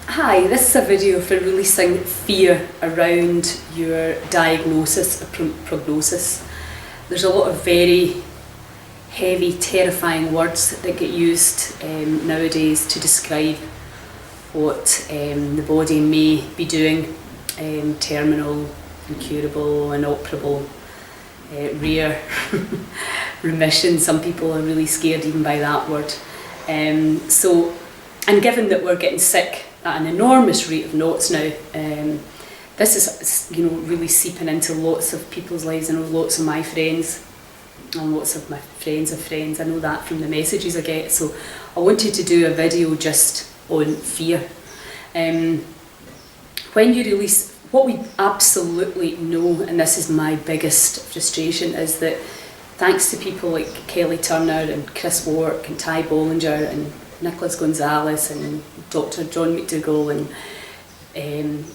Hi, this is a video for releasing fear around your diagnosis or prognosis. There's a lot of very heavy, terrifying words that get used nowadays to describe what the body may be doing. Terminal, incurable, inoperable, rare, remission. Some people are really scared even by that word. And given that we're getting sick at an enormous rate of knots now, this is really seeping into lots of people's lives. I know lots of my friends and lots of my friends of friends. I know that from the messages I get. So I wanted to do a video just on fear. When you release, what we absolutely know, and this is my biggest frustration, is that thanks to people like Kelly Turner and Chris Wark and Ty Bollinger and Nicholas Gonzalez and Dr. John McDougall, and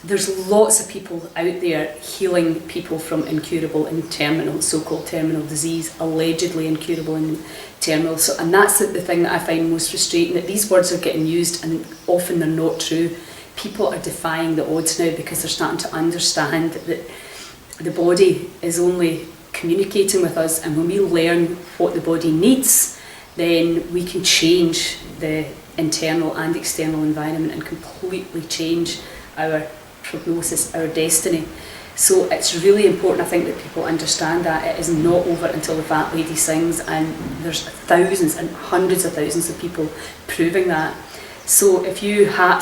there's lots of people out there healing people from incurable and terminal, so-called terminal disease, allegedly incurable and terminal. And that's the thing that I find most frustrating, that these words are getting used and often they're not true. People are defying the odds now because they're starting to understand that the body is only communicating with us, and when we learn what the body needs, then we can change the internal and external environment and completely change our prognosis, our destiny. So it's really important, I think, that people understand that it is not over until the fat lady sings, and there's thousands and hundreds of thousands of people proving that. So if you have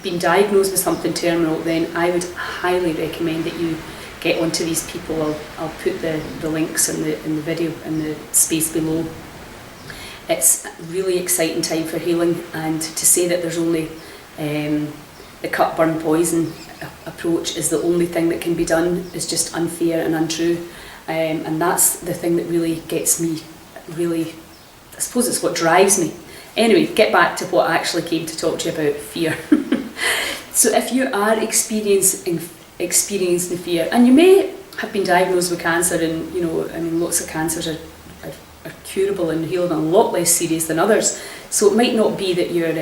been diagnosed with something terminal, then I would highly recommend that you get onto these people. I'll put the links in the video in the space below. It's a really exciting time for healing, and to say that there's only the cut, burn, poison approach is the only thing that can be done is just unfair and untrue. And that's the thing that really gets me, really, I suppose it's what drives me. Anyway, get back to what I actually came to talk to you about, fear. So if you are experiencing the fear, and you may have been diagnosed with cancer, and lots of cancers are curable and healed and a lot less serious than others. So it might not be that you've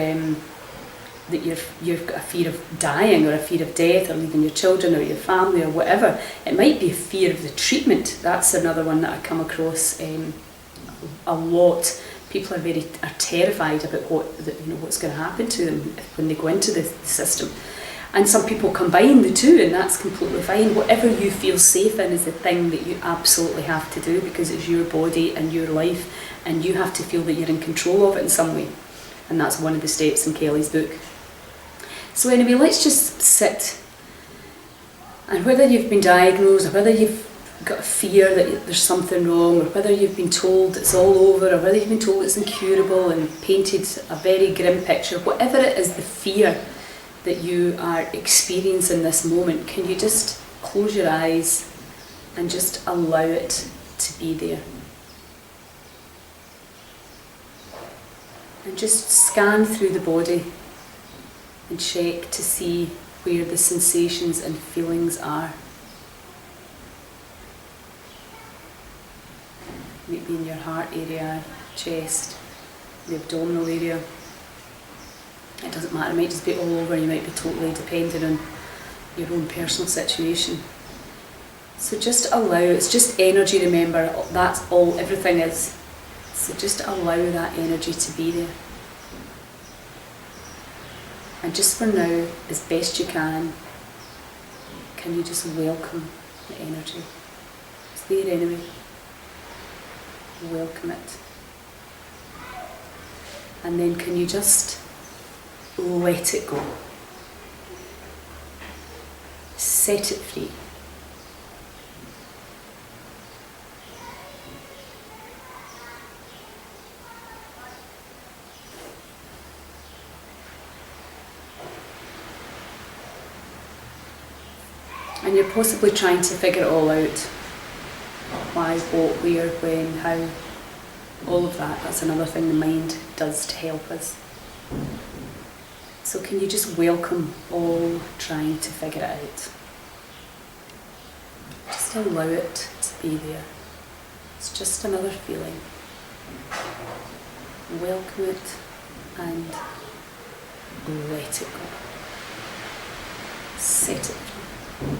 got a fear of dying or a fear of death or leaving your children or your family or whatever. It might be a fear of the treatment. That's another one that I come across a lot. People are terrified about what's going to happen to them when they go into the system. And some people combine the two, and that's completely fine. Whatever you feel safe in is the thing that you absolutely have to do, because it's your body and your life, and you have to feel that you're in control of it in some way. And that's one of the steps in Kelly's book. So anyway, let's just sit. And whether you've been diagnosed, or whether you've got a fear that there's something wrong, or whether you've been told it's all over, or whether you've been told it's incurable and painted a very grim picture, whatever it is, the fear that you are experiencing this moment, can you just close your eyes and just allow it to be there? And just scan through the body and check to see where the sensations and feelings are. Maybe in your heart area, chest, the abdominal area. It doesn't matter, it might just be all over, you might be totally dependent on your own personal situation. So just allow, it's just energy, remember, that's all everything is. So just allow that energy to be there. And just for now, as best you can you just welcome the energy? It's there anyway. Welcome it. And then can you just let it go? Set it free. And you're possibly trying to figure it all out. Why, what, where, when, how, all of that. That's another thing the mind does to help us. So can you just welcome all trying to figure it out? Just allow it to be there. It's just another feeling. Welcome it and let it go. Set it free.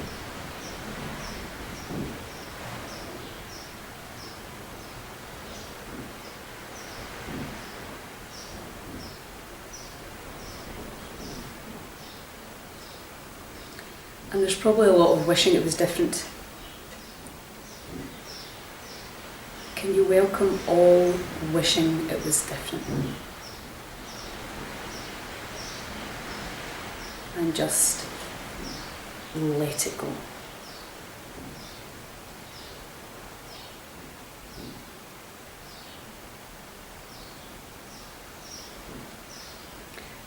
And there's probably a lot of wishing it was different. Can you welcome all wishing it was different? And just let it go.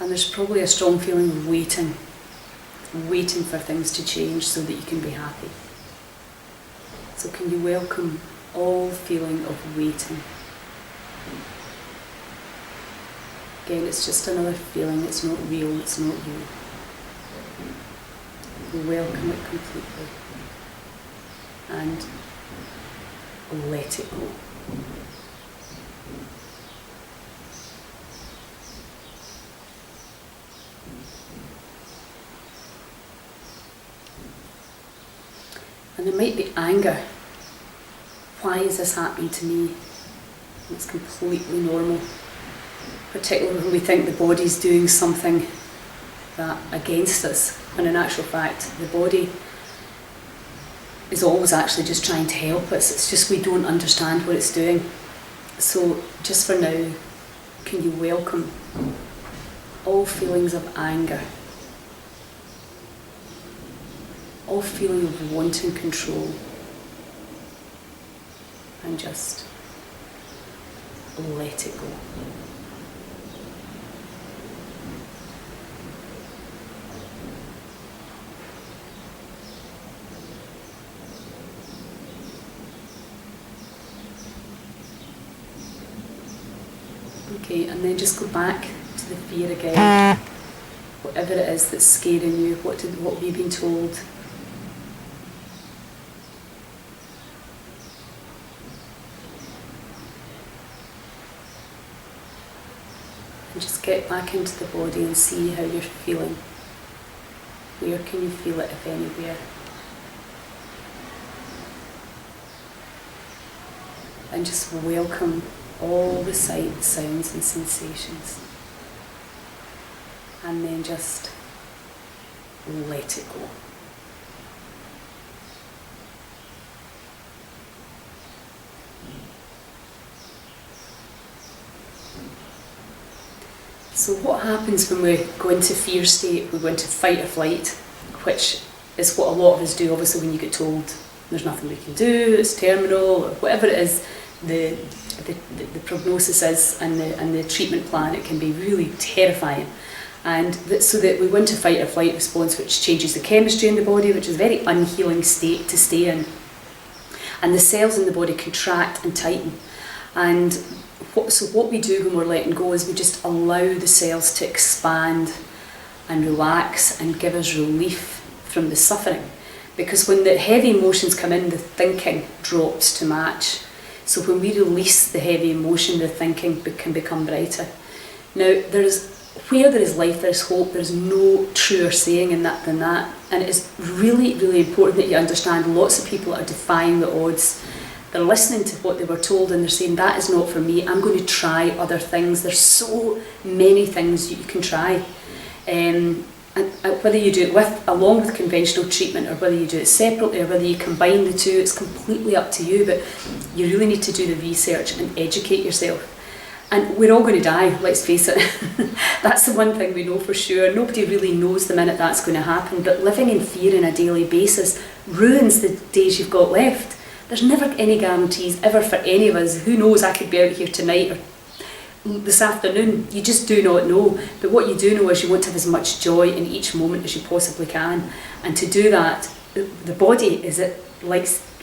And there's probably a strong feeling of waiting for things to change so that you can be happy. So can you welcome all feeling of waiting? Again, it's just another feeling, it's not real, it's not you. Welcome it completely and let it go. And there might be anger. Why is this happening to me? And it's completely normal, particularly when we think the body's doing something against us, when in actual fact the body is always actually just trying to help us. It's just we don't understand what it's doing. So just for now, can you welcome all feelings of anger, all feeling of wanting control, and just let it go. Okay, and then just go back to the fear again. Whatever it is that's scaring you, what have you been told? And just get back into the body and see how you're feeling. Where can you feel it, if anywhere? And just welcome all the sights, sounds and sensations. And then just let it go. So what happens when we go into fear state? We go into fight or flight, which is what a lot of us do. Obviously when you get told there's nothing we can do, it's terminal, or whatever it is, the prognosis is and the treatment plan, it can be really terrifying. And so that we go into fight or flight response, which changes the chemistry in the body, which is a very unhealing state to stay in. And the cells in the body contract and tighten. And what we do when we're letting go is we just allow the cells to expand and relax and give us relief from the suffering. Because when the heavy emotions come in, the thinking drops to match. So when we release the heavy emotion, the thinking can become brighter. Now, where there is life, there is hope. There is no truer saying in that than that. And it is really, really important that you understand lots of people are defying the odds. They're listening to what they were told and they're saying, that is not for me, I'm going to try other things. There's so many things you can try. And whether you do it along with conventional treatment, or whether you do it separately, or whether you combine the two, it's completely up to you. But you really need to do the research and educate yourself. And we're all going to die, let's face it. That's the one thing we know for sure. Nobody really knows the minute that's going to happen. But living in fear on a daily basis ruins the days you've got left. There's never any guarantees ever for any of us. Who knows, I could be out here tonight or this afternoon. You just do not know. But what you do know is you want to have as much joy in each moment as you possibly can. And to do that, the body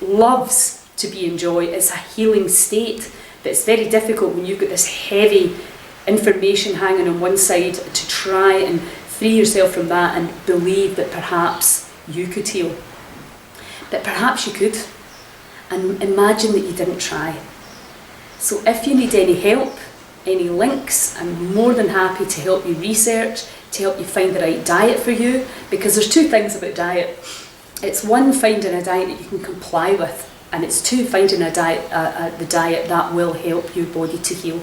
loves to be in joy. It's a healing state. But it's very difficult when you've got this heavy information hanging on one side to try and free yourself from that and believe that perhaps you could heal. That perhaps you could. And imagine that you didn't try. So if you need any help, any links, I'm more than happy to help you research, to help you find the right diet for you, because there's two things about diet. It's one, finding a diet that you can comply with, and it's two, finding a diet, the diet that will help your body to heal.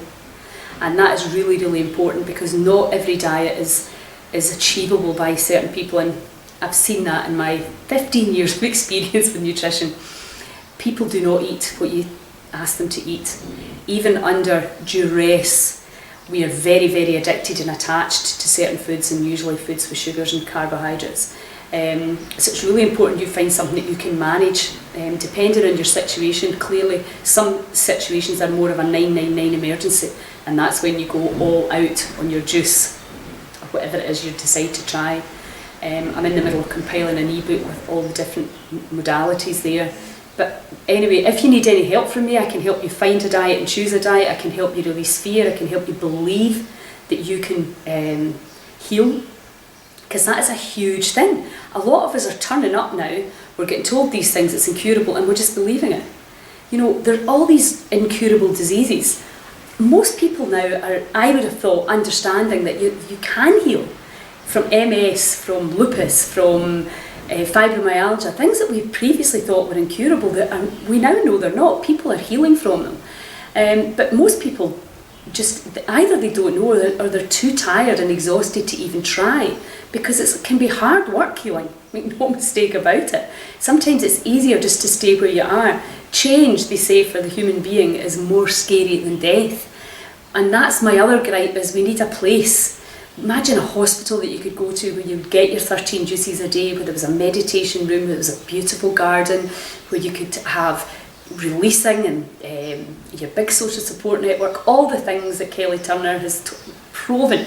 And that is really, really important, because not every diet is achievable by certain people, and I've seen that in my 15 years of experience with nutrition. People do not eat what you ask them to eat. Even under duress, we are very, very addicted and attached to certain foods, and usually foods with sugars and carbohydrates. So it's really important you find something that you can manage, depending on your situation. Clearly, some situations are more of a 999 emergency, and that's when you go all out on your juice, or whatever it is you decide to try. I'm in the middle of compiling an ebook with all the different modalities there. But anyway, if you need any help from me, I can help you find a diet and choose a diet. I can help you release fear. I can help you believe that you can heal, because that is a huge thing. A lot of us are turning up now, we're getting told these things, it's incurable, and we're just believing it. You know, there are all these incurable diseases. Most people now are, I would have thought, understanding that you can heal from MS, from lupus, from fibromyalgia, things that we previously thought were incurable, that we now know they're not. People are healing from them. But most people just, either they don't know, or they're too tired and exhausted to even try, because it can be hard work healing. Make no mistake about it. Sometimes it's easier just to stay where you are. Change, they say, for the human being is more scary than death. And that's my other gripe, is we need a place. Imagine a hospital that you could go to where you would get your 13 juices a day, where there was a meditation room, where there was a beautiful garden, where you could have releasing and your big social support network, all the things that Kelly Turner has proven.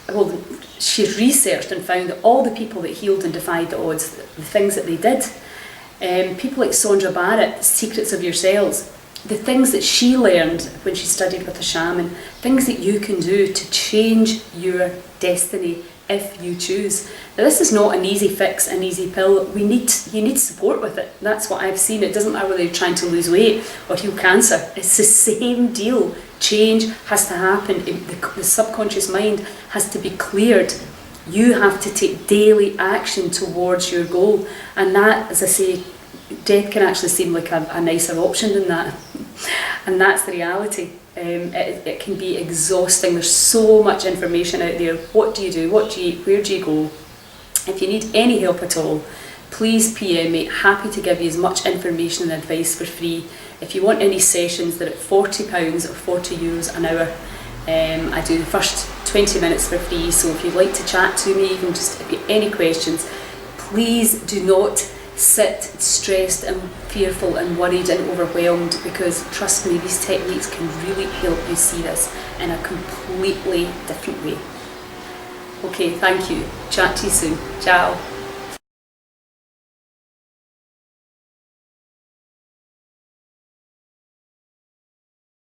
Well, she researched and found that all the people that healed and defied the odds, the things that they did, people like Sondra Barrett, Secrets of Your Cells, the things that she learned when she studied with a shaman, things that you can do to change your destiny if you choose. Now, this is not an easy fix, an easy pill. You need support with it. That's what I've seen. It doesn't matter whether you're trying to lose weight or heal cancer. It's the same deal. Change has to happen. The subconscious mind has to be cleared. You have to take daily action towards your goal. And that, as I say, death can actually seem like a nicer option than that. And that's the reality. It can be exhausting. There's so much information out there. What do you do? What do you eat? Where do you go? If you need any help at all, please PM me. Happy to give you as much information and advice for free. If you want any sessions, they're at £40 or €40 an hour. I do the first 20 minutes for free, so if you'd like to chat to me, even just if you have any questions, please do not sit stressed and fearful and worried and overwhelmed, because trust me, these techniques can really help you see this in a completely different way. Okay, thank you. Chat to you soon. Ciao.